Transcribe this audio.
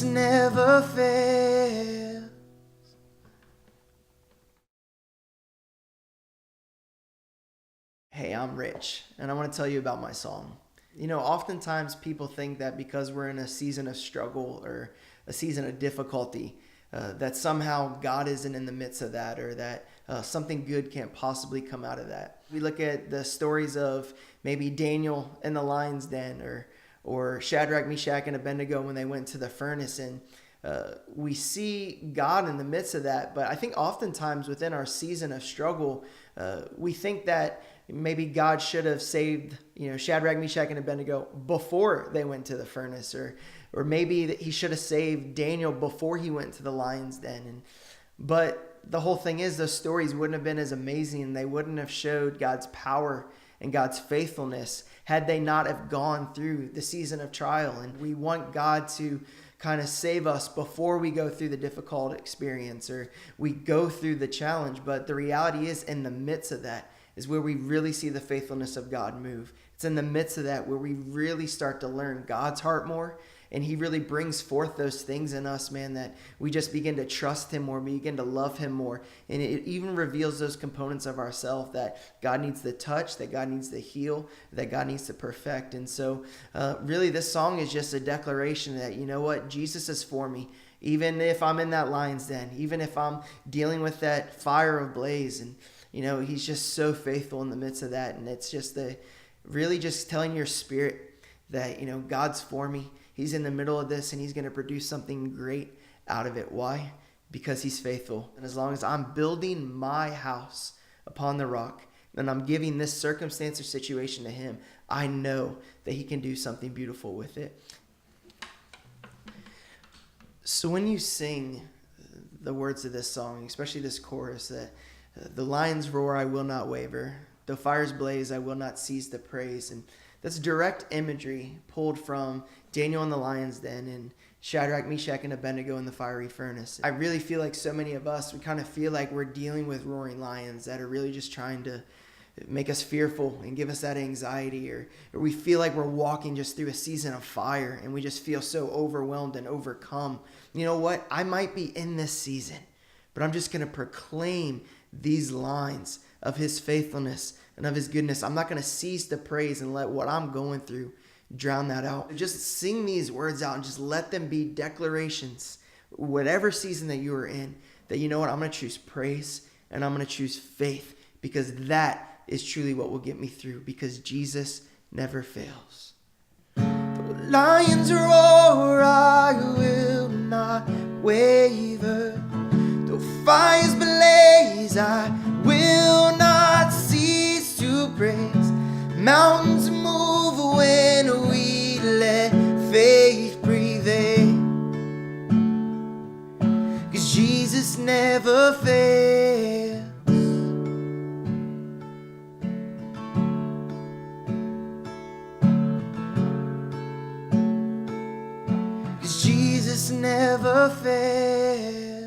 Jesus never fails. Hey, I'm Rich, and I want to tell you about my song. Oftentimes people think that because we're in a season of struggle or a season of difficulty, that somehow God isn't in the midst of that, or that something good can't possibly come out of that. We look at the stories of maybe Daniel in the lion's den, or Shadrach, Meshach, and Abednego when they went to the furnace, and we see God in the midst of that. But I think oftentimes within our season of struggle, we think that maybe God should have saved, Shadrach, Meshach, and Abednego before they went to the furnace, or maybe that he should have saved Daniel before he went to the lion's den. But the whole thing is, those stories wouldn't have been as amazing, and they wouldn't have showed God's power and God's faithfulness had they not have gone through the season of trial. And we want God to kind of save us before we go through the difficult experience or we go through the challenge. But the reality is, in the midst of that is where we really see the faithfulness of God move. It's in the midst of that where we really start to learn God's heart more, and he really brings forth those things in us, man, that we just begin to trust him more, we begin to love him more. And it even reveals those components of ourselves that God needs to touch, that God needs to heal, that God needs to perfect. And so really this song is just a declaration that, you know what, Jesus is for me. Even if I'm in that lion's den, even if I'm dealing with that fire of blaze, and he's just so faithful in the midst of that. And it's just really just telling your spirit that, God's for me. He's in the middle of this, and he's going to produce something great out of it. Why? Because he's faithful. And as long as I'm building my house upon the rock, and I'm giving this circumstance or situation to him, I know that he can do something beautiful with it. So when you sing the words of this song, especially this chorus, that the lions roar, I will not waver. Though fires blaze, I will not cease to praise. And that's direct imagery pulled from Daniel in the lion's den and Shadrach, Meshach, and Abednego in the fiery furnace. I really feel like so many of us, we kind of feel like we're dealing with roaring lions that are really just trying to make us fearful and give us that anxiety, or we feel like we're walking just through a season of fire and we just feel so overwhelmed and overcome. You know what? I might be in this season, but I'm just going to proclaim these lines of his faithfulness and of his goodness. I'm not going to cease to praise and let what I'm going through drown that out. Just sing these words out and just let them be declarations, whatever season that you are in, that you know what, I'm going to choose praise and I'm going to choose faith, because that is truly what will get me through, because Jesus never fails. Though lions roar, I will not waver. Though fires blaze, I will not cease to praise. Mountains move when we let faith prevail, 'cause Jesus never fails. 'Cause Jesus never fails.